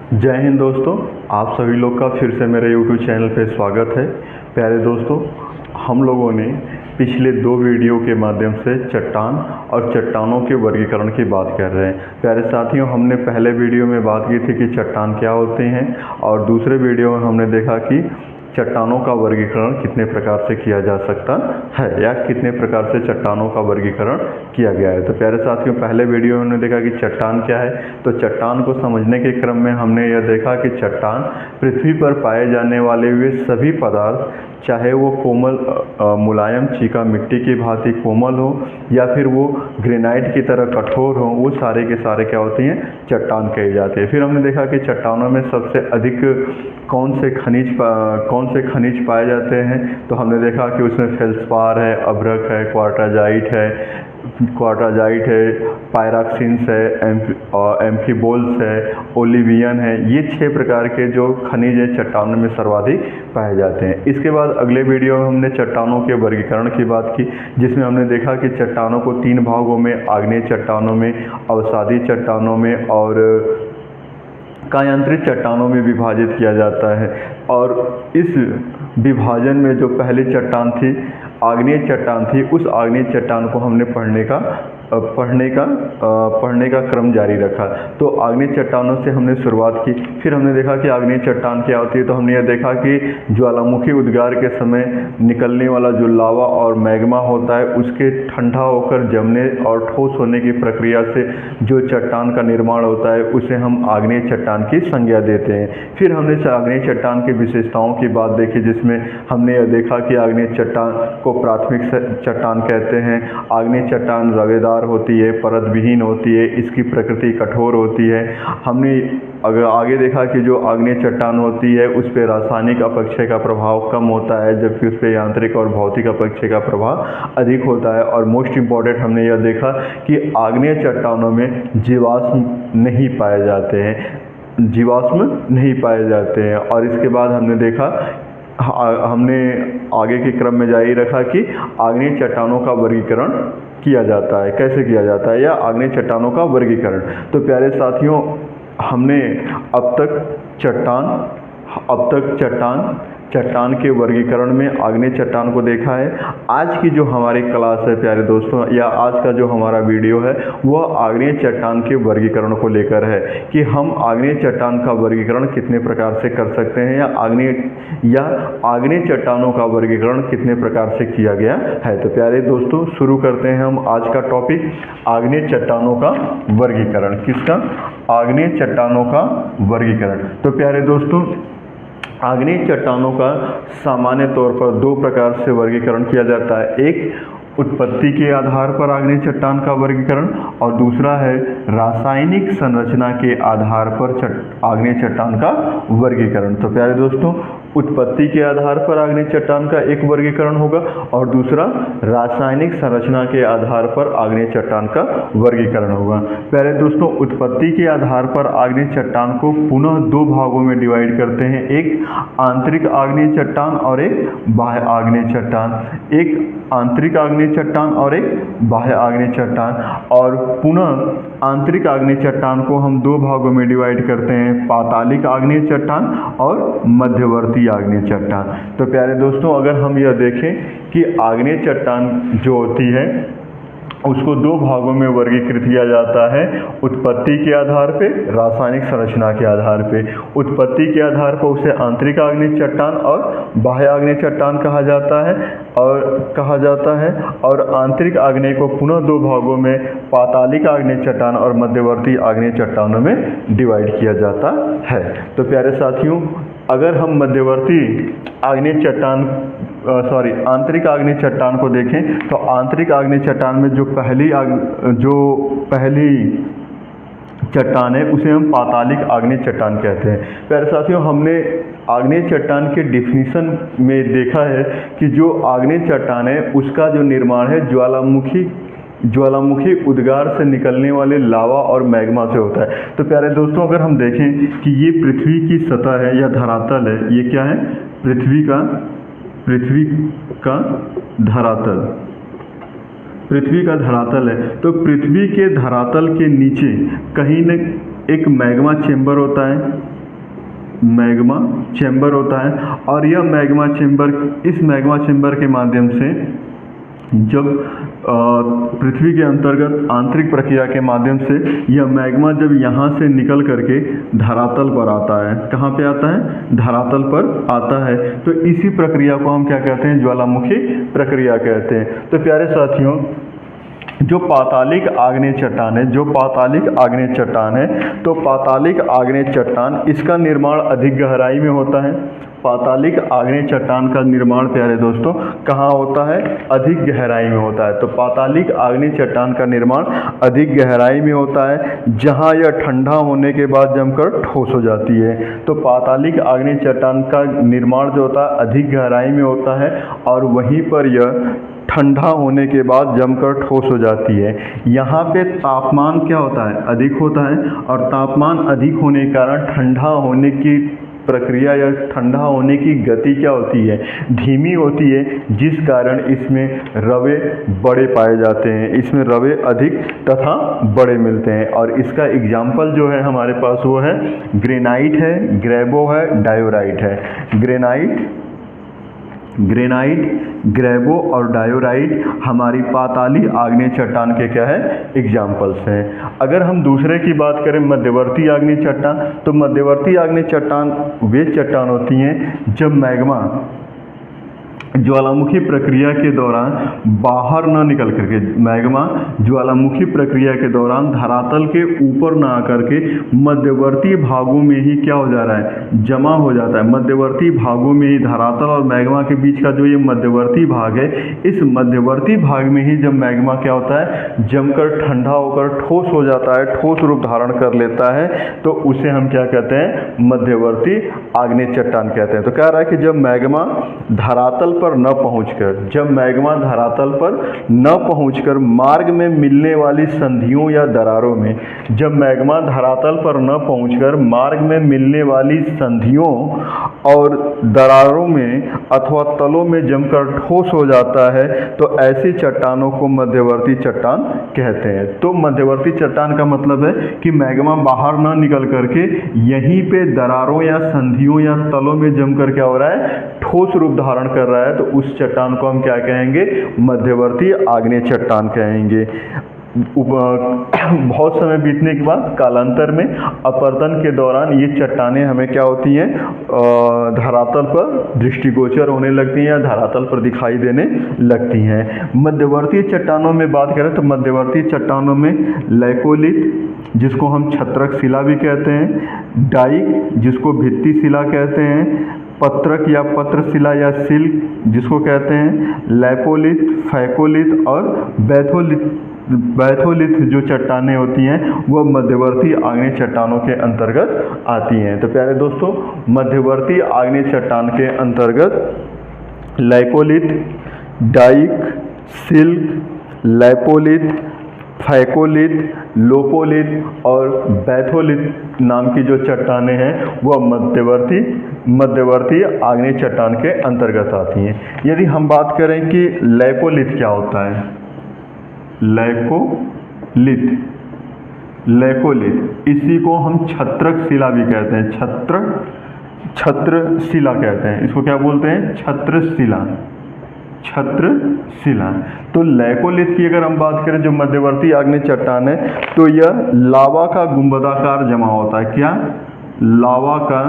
जय हिंद दोस्तों, आप सभी लोग का फिर से मेरे YouTube चैनल पे स्वागत है। प्यारे दोस्तों, हम लोगों ने पिछले 2 वीडियो के माध्यम से चट्टान और चट्टानों के वर्गीकरण की बात कर रहे हैं। प्यारे साथियों, हमने पहले वीडियो में बात की थी कि चट्टान क्या होते हैं और दूसरे वीडियो में हमने देखा कि चट्टानों का वर्गीकरण कितने प्रकार से किया जा सकता है या कितने प्रकार से चट्टानों का वर्गीकरण किया गया है। तो प्यारे साथियों, पहले वीडियो में हमने देखा कि चट्टान क्या है। तो चट्टान को समझने के क्रम में हमने यह देखा कि चट्टान पृथ्वी पर पाए जाने वाले वे सभी पदार्थ, चाहे वो कोमल मुलायम चीका मिट्टी की भांति कोमल हो या फिर वो ग्रेनाइट की तरह कठोर हो, वो सारे के सारे क्या होती हैं, चट्टान कही जाती है। फिर हमने देखा कि चट्टानों में सबसे अधिक कौन से खनिज पाए जाते हैं। तो हमने देखा कि उसमें फेल्सपार है, अभ्रक है, क्वार्टाजाइट है, पायरॉक्सिन्स है, एम्फीबोल्स है, ओलिवियन है। ये 6 प्रकार के जो खनिज हैं चट्टानों में सर्वाधिक पाए जाते हैं। इसके बाद अगले वीडियो में हमने चट्टानों के वर्गीकरण की बात की, जिसमें हमने देखा कि चट्टानों को 3 भागों में, आग्नेय चट्टानों में, अवसादी चट्टानों में और कायांतरित चट्टानों में विभाजित किया जाता है। और इस विभाजन में जो पहली चट्टान थी, आग्नेय चट्टान थी, उस आग्नेय चट्टान को हमने पढ़ने का क्रम जारी रखा। तो आग्नेय चट्टानों से हमने शुरुआत की। फिर हमने देखा कि आग्नेय चट्टान क्या होती है। तो हमने यह देखा कि ज्वालामुखी उद्गार के समय निकलने वाला जो लावा और मैग्मा होता है, उसके ठंडा होकर जमने और ठोस होने की प्रक्रिया से जो चट्टान का निर्माण होता है, उसे हम आग्नेय चट्टान की संज्ञा देते हैं। फिर हमने आग्नेय चट्टान की विशेषताओं की बात देखी, जिसमें हमने यह देखा कि आग्नेय चट्टान को प्राथमिक चट्टान कहते हैं। आग्नेय चट्टान रवेदार होती है, परत विहीन होती है, इसकी प्रकृति कठोर होती है। हमने अगर आगे देखा कि जो आग्नेय चट्टान होती है, उस पर रासायनिक अपक्षय का प्रभाव कम होता है, जबकि उस पर यांत्रिक और भौतिक अपक्षय का प्रभाव अधिक होता है। और मोस्ट इम्पॉर्टेंट हमने यह देखा कि आग्नेय चट्टानों में जीवाश्म नहीं पाए जाते हैं। और इसके बाद हमने देखा, हमने आगे के क्रम में जारी रखा कि आग्नेय चट्टानों का वर्गीकरण किया जाता है, कैसे किया जाता है, या आग्नेय चट्टानों का वर्गीकरण। तो प्यारे साथियों, हमने अब तक चट्टान के वर्गीकरण में आग्नेय चट्टान को देखा है। आज की जो हमारी क्लास है प्यारे दोस्तों, या आज का जो हमारा वीडियो है, वह आग्नेय चट्टान के वर्गीकरण को लेकर है कि हम आग्नेय चट्टान का वर्गीकरण कितने प्रकार से कर सकते हैं, या आग्नेय चट्टानों का वर्गीकरण कितने प्रकार से किया गया है। तो प्यारे दोस्तों, शुरू करते हैं हम आज का टॉपिक, आग्नेय चट्टानों का वर्गीकरण। किसका? आग्नेय चट्टानों का वर्गीकरण। तो प्यारे दोस्तों, आग्नेय चट्टानों का सामान्य तौर पर 2 प्रकार से वर्गीकरण किया जाता है। एक उत्पत्ति के आधार पर आग्नेय चट्टान का वर्गीकरण, और दूसरा है रासायनिक संरचना के आधार पर आग्नेय चट्टान का वर्गीकरण। तो प्यारे दोस्तों, उत्पत्ति के आधार पर आग्नेय चट्टान का एक वर्गीकरण होगा और दूसरा रासायनिक संरचना के आधार पर आग्नेय चट्टान का वर्गीकरण होगा। प्यारे दोस्तों, उत्पत्ति के आधार पर आग्नेय चट्टान को पुनः 2 भागों में डिवाइड करते हैं, एक आंतरिक आग्नेय चट्टान और एक बाह्य आग्नेय चट्टान। एक आंतरिक आग्नेय चट्टान और एक बाह्य आग्नेय चट्टान। और पुनः आंतरिक आग्नेय चट्टान को हम 2 भागों में डिवाइड करते हैं, पातालिक आग्नेय चट्टान और मध्यवर्ती आग्नेय चट्टान। तो प्यारे दोस्तों, अगर हम यह देखें कि आग्नेय चट्टान जो होती है, उसको 2 भागों में वर्गीकृत किया जाता है, उत्पत्ति के आधार पे, रासायनिक संरचना के आधार पे। उत्पत्ति के आधार पर उसे आंतरिक आग्नेय चट्टान और बाह्य आग्नेय चट्टान कहा जाता है और आंतरिक आग्नेय को पुनः 2 भागों में, पातालिक आग्नेय चट्टान और मध्यवर्ती आग्नेय चट्टानों में डिवाइड किया जाता है। तो प्यारे साथियों, अगर हम मध्यवर्ती आंतरिक आग्नेय चट्टान को देखें, तो आंतरिक आग्नेय चट्टान में जो पहली चट्टान है, उसे हम पातालिक आग्नेय चट्टान कहते हैं। प्यारे साथियों, हमने आग्नेय चट्टान के डिफिनीशन में देखा है कि जो आग्नेय चट्टान है, उसका जो निर्माण है ज्वालामुखी उद्गार से निकलने वाले लावा और मैग्मा से होता है। तो प्यारे दोस्तों, अगर हम देखें कि ये पृथ्वी की सतह है या धरातल है, ये क्या है? पृथ्वी का धरातल है। तो पृथ्वी के धरातल के नीचे कहीं न एक मैग्मा चेंबर होता है, मैग्मा चैम्बर होता है। और यह मैग्मा चैम्बर, इस मैग्मा चैम्बर के माध्यम से जब पृथ्वी के अंतर्गत आंतरिक प्रक्रिया के माध्यम से यह मैग्मा जब यहाँ से निकल करके धरातल पर आता है, कहाँ पे आता है? धरातल पर आता है। तो इसी प्रक्रिया को हम क्या कहते हैं? ज्वालामुखी प्रक्रिया कहते हैं। तो प्यारे साथियों, जो पातालिक आग्नेय चट्टान है, जो पातालिक आग्नेय चट्टान है, तो पातालिक आग्नेय चट्टान इसका निर्माण अधिक गहराई में होता है। पातालिक आग्नेय चट्टान का निर्माण प्यारे दोस्तों कहाँ होता है? अधिक गहराई में होता है। तो पातालिक आग्नेय चट्टान का निर्माण अधिक गहराई में होता है, जहाँ यह ठंडा होने के बाद जमकर ठोस हो जाती है। तो पातालिक आग्नेय चट्टान का निर्माण जो होता है अधिक गहराई में होता है, और वहीं पर यह ठंडा होने के बाद जमकर ठोस हो जाती है। यहाँ पे तापमान क्या होता है? अधिक होता है, और तापमान अधिक होने के कारण ठंडा होने की प्रक्रिया या ठंडा होने की गति क्या होती है? धीमी होती है, जिस कारण इसमें रवे बड़े पाए जाते हैं, इसमें रवे अधिक तथा बड़े मिलते हैं। और इसका एग्जाम्पल जो है हमारे पास वो है ग्रेनाइट है, ग्रेबो है, डायोराइट है। ग्रेनाइट, ग्रेबो और डायोराइट हमारी पाताली आग्नेय चट्टान के क्या है? एग्जाम्पल्स हैं। अगर हम दूसरे की बात करें मध्यवर्ती आग्नेय चट्टान, तो मध्यवर्ती आग्नेय चट्टान वे चट्टान होती हैं जब मैग्मा ज्वालामुखी प्रक्रिया के दौरान बाहर न निकल करके, मैग्मा ज्वालामुखी प्रक्रिया के दौरान धरातल के ऊपर ना आकर के मध्यवर्ती भागों में ही क्या हो जा रहा है? जमा हो जाता है। मध्यवर्ती भागों में ही धरातल और मैग्मा के बीच का जो ये मध्यवर्ती भाग है, इस मध्यवर्ती भाग में ही जब मैग्मा क्या होता है? जमकर ठंडा होकर ठोस हो जाता है, ठोस रूप धारण कर लेता है, तो उसे हम क्या कहते हैं? मध्यवर्ती आग्नेय चट्टान कहते हैं। तो कह रहा है कि जब मैग्मा धरातल पर न पहुंचकर, जब मैग्मा धरातल पर न पहुंचकर मार्ग में मिलने वाली संधियों या दरारों में, जब मैग्मा धरातल पर न पहुंचकर मार्ग में मिलने वाली संधियों और दरारों में अथवा तलों में जमकर ठोस हो जाता है, तो ऐसी चट्टानों को मध्यवर्ती चट्टान कहते हैं। तो मध्यवर्ती चट्टान का मतलब है कि मैग्मा बाहर न निकल करके यहीं पे दरारों या संधियों या तलों में जमकर क्या हो रहा है? ठोस रूप धारण कर रहा है। तो उस चट्टान को हम क्या कहेंगे? मध्यवर्ती आग्नेय चट्टान कहेंगे। बहुत समय बीतने के बाद कालांतर में अपरदन के दौरान ये चट्टानें हमें क्या होती हैं? धरातल पर दृष्टिगोचर होने लगती हैं या धरातल पर दिखाई देने लगती हैं। मध्यवर्ती चट्टानों में बात करें तो मध्यवर्ती चट्टानों में लैकोलिथ, जिसको हम छत्रक शिला भी कहते हैं, डाइक, जिसको भित्ति शिला कहते हैं, पत्रक या पत्र शिला या सिल्क जिसको कहते हैं, लैपोलिथ, फैकोलिथ और बैथोलिथ जो चट्टानें होती हैं वह मध्यवर्ती आग्नेय चट्टानों के अंतर्गत आती हैं। तो प्यारे दोस्तों, मध्यवर्ती आग्नेय चट्टान के अंतर्गत laccolith, dyke, sill, lapolith, phacolith, lopolith और बैथोलिथ नाम की जो चट्टानें हैं वह मध्यवर्ती आग्नेय चट्टान के अंतर्गत आती हैं। यदि हम बात करें कि लैकोलिथ क्या होता है? लैकोलिथ इसी को हम छत्रक शिला भी कहते हैं, छत्र शिला कहते हैं। इसको क्या बोलते हैं? छत्र शिला। तो लैकोलिथ की अगर हम बात करें जो मध्यवर्ती आग्नेय चट्टान है, तो यह लावा का गुंबदाकार जमा होता है। क्या? लावा का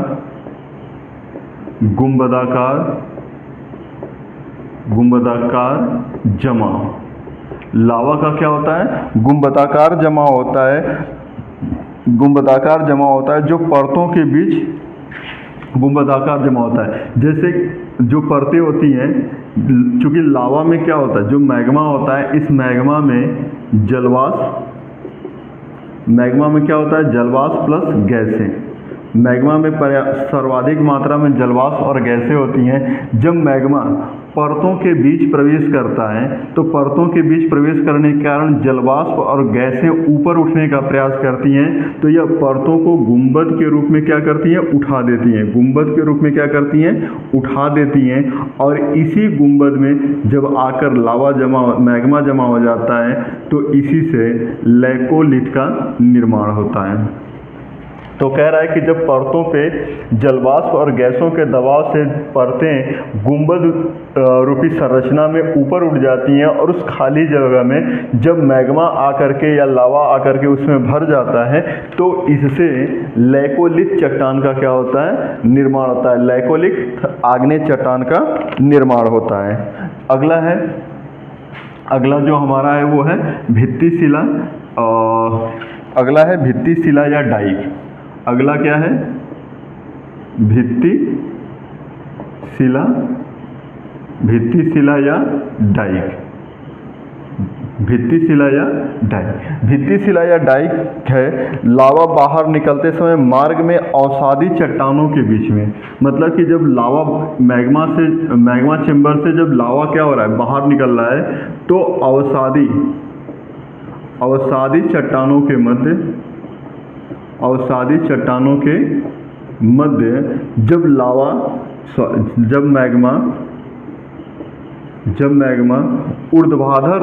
गुंबदाकार जमा। लावा का क्या होता है? गुंबदाकार जमा होता है। गुंबदाकार जमा होता है जो परतों के बीच गुंबदाकार जमा होता है। जैसे जो परतें होती हैं, चूंकि लावा में क्या होता है? जो मैग्मा होता है, इस मैग्मा में क्या होता है? जलवाष्प प्लस गैसें। मैग्मा में सर्वाधिक मात्रा में जलवाष्प और गैसें होती हैं। जब मैग्मा परतों के बीच प्रवेश करता है, तो परतों के बीच प्रवेश करने के कारण जलवाष्प और गैसें ऊपर उठने का प्रयास करती हैं, तो यह परतों को गुंबद के रूप में क्या करती हैं? उठा देती हैं। गुंबद के रूप में क्या करती हैं? उठा देती हैं। और इसी गुंबद में जब आकर मैग्मा जमा हो जाता है, तो इसी से लैकोलिथ का निर्माण होता है। तो कह रहा है कि जब परतों पे जलवाष्प और गैसों के दबाव से परतें गुंबद रूपी संरचना में ऊपर उठ जाती हैं और उस खाली जगह में जब मैग्मा आकर के या लावा आकर के उसमें भर जाता है तो इससे लैकोलिथ चट्टान का क्या होता है, निर्माण होता है। लैकोलिथ आग्नेय चट्टान का निर्माण होता है। अगला जो हमारा है वो है भित्ति शिला। अगला है भित्ति शिला या डाइक। अगला क्या है, भित्ति शिला या डाइक। भित्ति शिला या डाइक। भित्ति शिला या डाइक है लावा बाहर निकलते समय मार्ग में अवसादी चट्टानों के बीच में, मतलब कि जब लावा मैग्मा चेंबर से जब लावा क्या हो रहा है, बाहर निकल रहा है, तो अवसादी चट्टानों के मध्य जब मैग्मा ऊर्ध्वाधर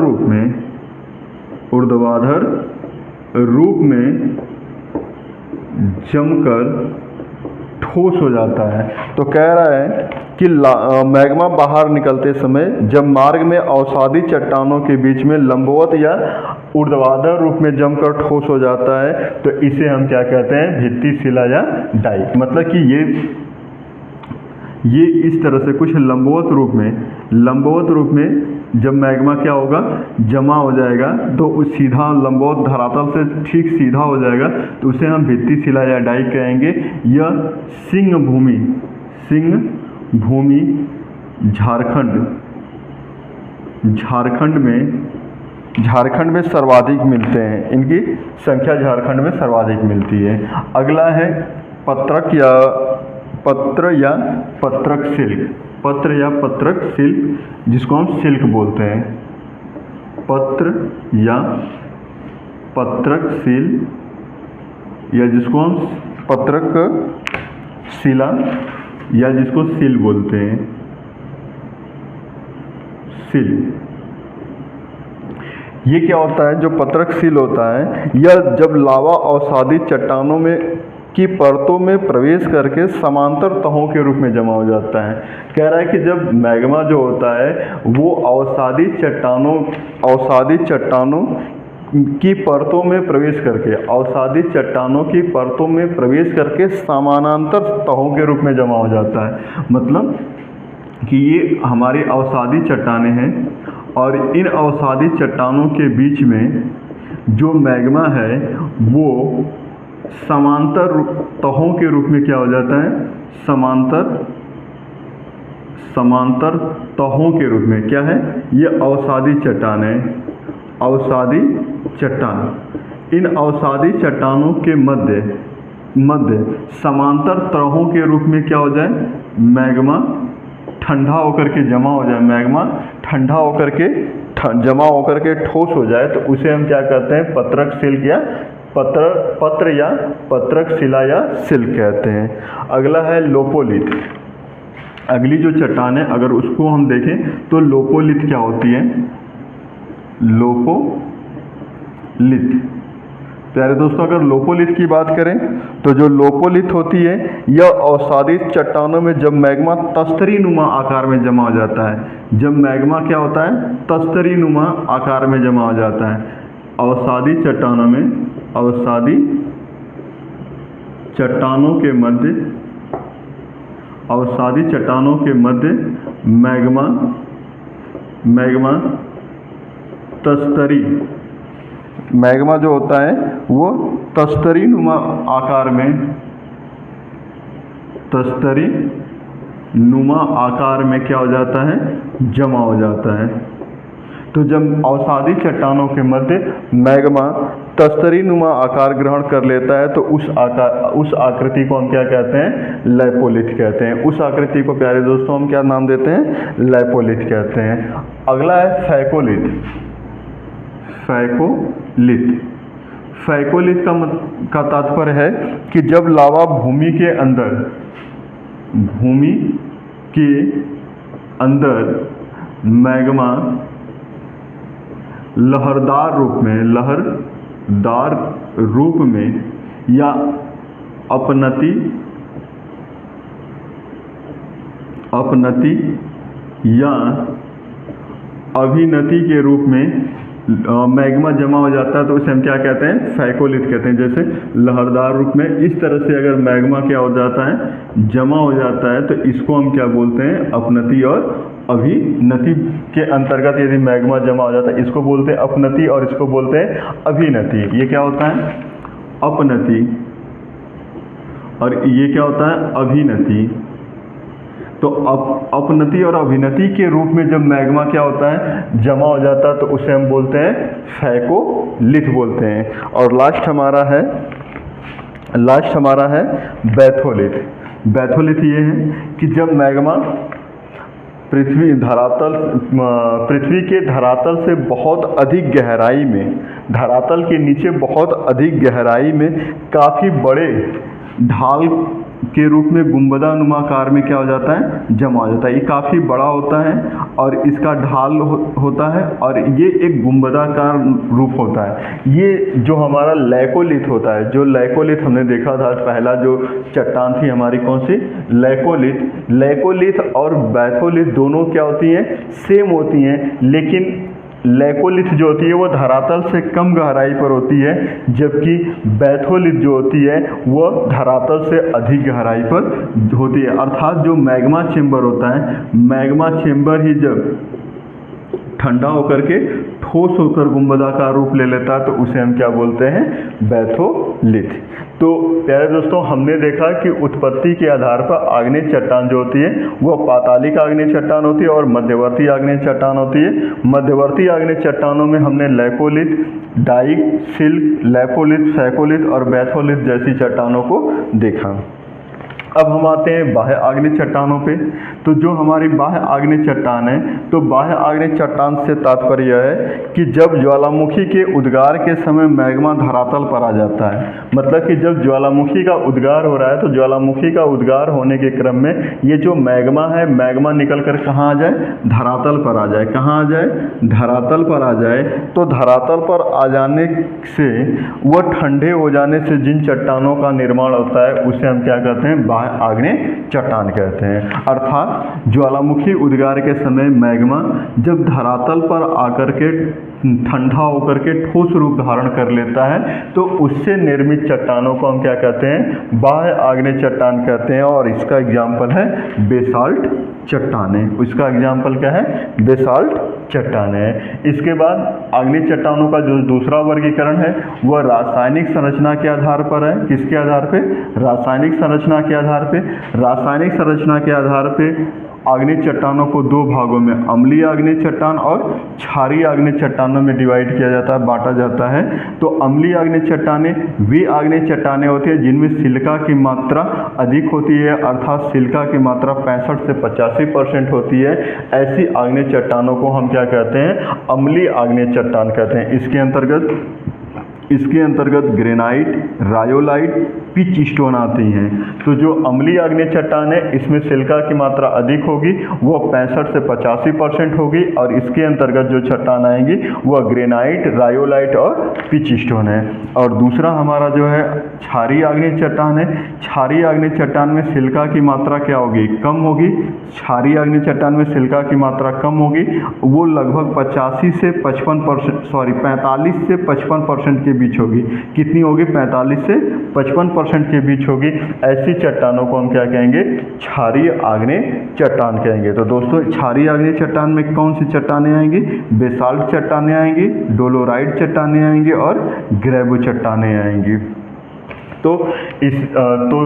रूप में जमकर ठोस हो जाता है। तो कह रहा है कि मैग्मा बाहर निकलते समय जब मार्ग में अवसादी चट्टानों के बीच में लंबवत या ऊर्ध्वाधर रूप में जमकर ठोस हो जाता है तो इसे हम क्या कहते हैं, भित्ति शिला या डाइक। मतलब कि ये इस तरह से कुछ लंबवत रूप में जब मैग्मा क्या होगा, जमा हो जाएगा तो उस सीधा लंबवत धरातल से ठीक सीधा हो जाएगा तो उसे हम भित्ति शिला या डाइक कहेंगे। यह सिंह भूमि झारखंड में सर्वाधिक मिलते हैं। इनकी संख्या झारखंड में सर्वाधिक मिलती है। अगला है पत्र या पत्रक शिल्प, जिसको हम सिल्क बोलते हैं। पत्र या पत्रक शिल्प या जिसको हम पत्रक शिला या जिसको सिल बोलते हैं, सिल। ये क्या होता है, जो पत्रक शिल होता है, यह जब लावा अवसादी चट्टानों में की परतों में प्रवेश करके समांतर तहों के रूप में जमा हो जाता है। कह रहा है कि जब मैग्मा जो होता है वो अवसादी चट्टानों की परतों में प्रवेश करके समानांतर तहों के रूप में जमा हो जाता है। मतलब कि ये हमारी अवसादी चट्टानें हैं और इन अवसादी चट्टानों के बीच में जो मैग्मा है वो समांतर तहों के रूप में क्या हो जाता है, समांतर तहों के रूप में क्या है, ये अवसादी चट्टान है। इन अवसादी चट्टानों के मध्य समांतर तहों के रूप में क्या हो जाए, मैग्मा ठंडा होकर के जमा हो जाए, मैग्मा ठंडा होकर के जमा होकर के ठोस हो जाए तो उसे हम क्या कहते हैं, पत्रक शिल्प या पत्र या पत्रक शिला या सिल्क कहते हैं। अगला है लोपोलिथ। अगली जो चट्टान है अगर उसको हम देखें तो लोपोलिथ क्या होती है, लोपोलिथ। प्यारे दोस्तों, अगर लोपोलिथ की बात करें तो जो लोपोलिथ होती है यह अवसादी चट्टानों में जब मैग्मा तस्तरी नुमा आकार में जमा हो जाता है, जब मैग्मा क्या होता है, तस्तरी नुमा आकार में जमा हो जाता है। अवसादी चट्टानों के मध्य मैग्मा जो होता है वो तस्तरी नुमा आकार में क्या हो जाता है, जमा हो जाता है। तो जब अवसादी चट्टानों के मध्य मैग्मा तस्तरी नुमा आकार ग्रहण कर लेता है तो उस आकृति को हम क्या कहते हैं, लैपोलिथ कहते हैं। उस आकृति को प्यारे दोस्तों हम क्या नाम देते हैं, लैपोलिथ कहते हैं। अगला है फैकोलिथ। फैकोलिथ का तात्पर्य है कि जब लावा भूमि के अंदर मैग्मा लहरदार रूप में या अपनति या अभिनति के रूप में मैग्मा जमा हो जाता है तो उसे हम क्या कहते हैं, फैकोलिथ कहते हैं। जैसे लहरदार रूप में इस तरह से अगर मैग्मा क्या हो जाता है, जमा हो जाता है, तो इसको हम क्या बोलते हैं, अपनति और अभिनति के अंतर्गत यदि मैग्मा जमा हो जाता है, इसको बोलते हैं अपनति और इसको बोलते हैं अभिनति। ये क्या होता है, अपनति, और ये क्या होता है, अभिनति। तो अपनति और अभिनति के रूप में जब मैग्मा क्या होता है, जमा हो जाता है, तो उसे हम बोलते हैं फैकोलिथ बोलते हैं। और लास्ट हमारा है बैथोलिथ। बैथोलिथ ये है कि जब मैग्मा पृथ्वी के धरातल से बहुत अधिक गहराई में, धरातल के नीचे बहुत अधिक गहराई में काफ़ी बड़े ढाल के रूप में गुंबदानुमा आकार में क्या हो जाता है, जमा हो जाता है। ये काफ़ी बड़ा होता है और इसका ढाल होता है और ये एक गुंबदाकार रूप होता है। ये जो हमारा लैकोलिथ होता है, जो लैकोलिथ हमने देखा था, पहला जो चट्टान थी हमारी कौन सी, लैकोलिथ और बैथोलिथ दोनों क्या होती हैं, सेम होती हैं, लेकिन लैकोलिथ जो होती है वो धरातल से कम गहराई पर होती है, जबकि बैथोलिथ जो होती है वो धरातल से अधिक गहराई पर होती है। अर्थात जो मैग्मा चेंबर होता है, मैग्मा चेंबर ही जब ठंडा होकर के ठोस होकर गुंबदाकार रूप ले लेता है तो उसे हम क्या बोलते हैं, बैथोलिथ। तो प्यारे दोस्तों, हमने देखा कि उत्पत्ति के आधार पर आग्नेय चट्टान जो होती है वो पातालिक आग्नेय चट्टान होती है और मध्यवर्ती आग्नेय चट्टान होती है। मध्यवर्ती आग्नेय चट्टानों में हमने laccolith, dyke, sill, lapolith, phacolith और बैथोलिथ जैसी चट्टानों को देखा। अब हम आते हैं बाह्य आग्नेय चट्टानों पे। तो जो हमारी बाह्य आग्नेय चट्टान है, तो बाह्य आग्नेय चट्टान से तात्पर्य यह है कि जब ज्वालामुखी के उद्गार के समय मैग्मा धरातल पर आ जाता है, मतलब कि जब ज्वालामुखी का उद्गार हो रहा है तो ज्वालामुखी का उद्गार होने के क्रम में ये जो मैग्मा है, मैग्मा निकल कर कहाँ आ जाए, धरातल पर आ जाए। कहाँ आ जाए, धरातल पर आ जाए। तो धरातल पर आ जाने से, वह ठंडे हो जाने से जिन चट्टानों का निर्माण होता है उसे हम क्या कहते हैं, आग्नेय चट्टान कहते हैं। अर्थात ज्वालामुखी उद्गार के समय मैग्मा जब धरातल पर आकर के ठंडा होकर के ठोस रूप धारण कर लेता है तो उससे निर्मित चट्टानों को हम क्या कहते हैं, बाह्य आग्नेय चट्टान कहते हैं। और इसका एग्जाम्पल है बेसाल्ट चट्टानें। इसका एग्जाम्पल क्या है, बेसाल्ट चट्टानें। इसके बाद आग्नेय चट्टानों का जो दूसरा वर्गीकरण है वह रासायनिक संरचना के आधार पर है। किसके आधार पे, रासायनिक संरचना के आधार पे। रासायनिक संरचना के आधार पे आग्नेय चट्टानों को दो भागों में, अम्लीय आग्नेय चट्टान और क्षारीय आग्नेय चट्टानों में डिवाइड किया जाता है, बांटा जाता है। तो अम्लीय आग्नेय चट्टानें वे आग्नेय चट्टानें होती है जिनमें सिलिका की मात्रा अधिक होती है, अर्थात सिलिका की मात्रा 65 से 85% होती है। ऐसी आग्नेय चट्टानों को हम क्या कहते हैं, अम्लीय आग्नेय चट्टान कहते हैं। इसके अंतर्गत ग्रेनाइट, रायोलाइट, पिच स्टोन आती हैं। तो जो अम्लीय आग्नेय चट्टान है इसमें सिलिका की मात्रा अधिक होगी, वो 65 से 85% होगी। और इसके अंतर्गत जो चट्टान आएंगी वह ग्रेनाइट, रायोलाइट और पिच स्टोन है। और दूसरा हमारा जो है क्षारीय आग्नेय चट्टान है। क्षारीय आग्नेय चट्टान में सिलिका की मात्रा क्या होगी, कम होगी। क्षारीय आग्नेय चट्टान में सिलिका की मात्रा कम होगी, वो लगभग 45 से 55% के बीच होगी। कितनी होगी, 45 से 55% के बीच होगी। ऐसी चट्टानों को हम क्या कहेंगे, क्षारीय आग्नेय चट्टान कहेंगे। तो दोस्तों, क्षारीय आग्नेय चट्टान में कौन सी चट्टानें आएंगी, बेसाल्ट चट्टानें आएंगी, डोलोराइट चट्टानें आएंगी और ग्रेबो चट्टानें आएंगी। तो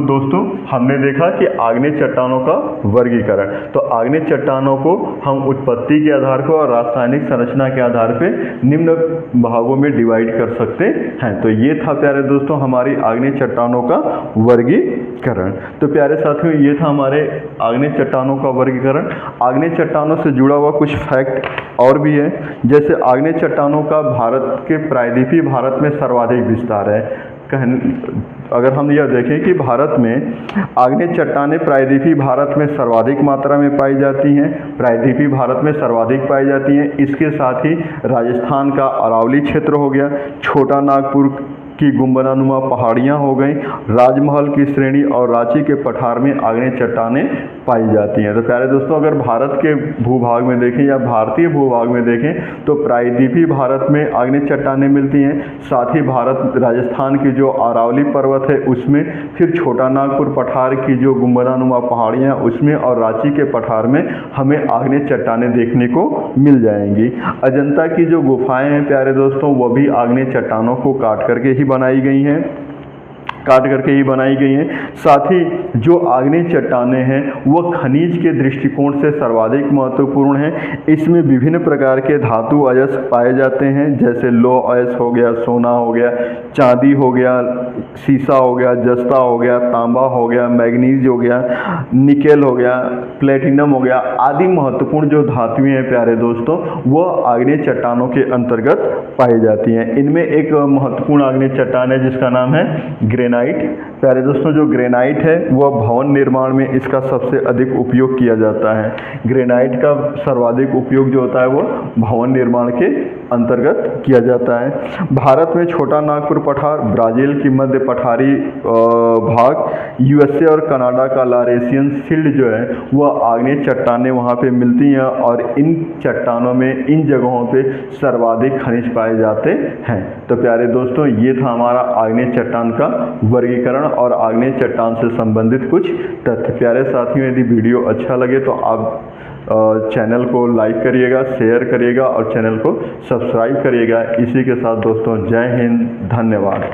दोस्तों, हमने देखा कि आग्नेय चट्टानों का वर्गीकरण। तो आग्नेय चट्टानों को हम उत्पत्ति के आधार पर और रासायनिक संरचना के आधार पर निम्न भागों में डिवाइड कर सकते हैं। तो ये था प्यारे दोस्तों हमारी आग्नेय चट्टानों का वर्गीकरण। तो प्यारे साथियों, ये था हमारे आग्नेय चट्टानों का वर्गीकरण। आग्नेय चट्टानों से जुड़ा हुआ कुछ फैक्ट और भी है, जैसे आग्नेय चट्टानों का भारत के प्रायद्वीपीय भारत में सर्वाधिक विस्तार है। अगर हम यह देखें कि भारत में आग्नेय चट्टानें प्रायद्वीपीय भारत में सर्वाधिक मात्रा में पाई जाती हैं, प्रायद्वीपीय भारत में सर्वाधिक पाई जाती हैं। इसके साथ ही राजस्थान का अरावली क्षेत्र हो गया, छोटा नागपुर की गुंबदानुमा पहाड़ियाँ हो गई, राजमहल की श्रेणी और रांची के पठार में आग्नेय चट्टानें पाई जाती हैं। तो प्यारे दोस्तों, अगर भारत के भूभाग में देखें या भारतीय भूभाग में देखें तो प्रायद्वीपीय भारत में आग्नेय चट्टानें मिलती हैं। साथ ही राजस्थान की जो अरावली पर्वत है उसमें, फिर छोटा नागपुर पठार की जो गुंबदानुमा पहाड़ियाँ उसमें, और रांची के पठार में हमें आग्नेय चट्टानें देखने को मिल जाएंगी। अजंता की जो गुफाएं हैं प्यारे दोस्तों, वो भी आग्नेय चट्टानों को काट करके ही बनाई गई हैं। साथ ही जो आग्नेय चट्टानें हैं वह खनिज के दृष्टिकोण से सर्वाधिक महत्वपूर्ण हैं। इसमें विभिन्न प्रकार के धातु अयस्क पाए जाते हैं, जैसे लौह अयस्क हो गया, सोना हो गया, चांदी हो गया, सीसा हो गया, जस्ता हो गया, तांबा हो गया, मैग्नीज हो गया, निकेल हो गया, प्लेटिनम हो गया आदि महत्वपूर्ण जो धातुएं हैं प्यारे दोस्तों, वह आग्नेय चट्टानों के अंतर्गत पाई जाती हैं। इनमें एक महत्वपूर्ण आग्नेय चट्टान है जिसका नाम है ग्रेनाइट। प्यारे दोस्तों, जो ग्रेनाइट है वह भवन निर्माण में इसका सबसे अधिक उपयोग किया जाता है। ग्रेनाइट का सर्वाधिक उपयोग जो होता है वो भवन निर्माण के अंतर्गत किया जाता है। भारत में छोटा नागपुर पठार, ब्राज़ील की मध्य पठारी भाग, यूएसए और कनाडा का लारेशियन शिल्ड जो है वह आग्नेय चट्टानें वहाँ पे मिलती हैं, और इन चट्टानों में, इन जगहों पे सर्वाधिक खनिज पाए जाते हैं। तो प्यारे दोस्तों, ये था हमारा आग्नेय चट्टान का वर्गीकरण और आग्नेय चट्टान से संबंधित कुछ तथ्य। प्यारे साथियों, यदि वीडियो अच्छा लगे तो आप चैनल को लाइक करिएगा, शेयर करिएगा और चैनल को सब्सक्राइब करिएगा। इसी के साथ दोस्तों, जय हिंद, धन्यवाद।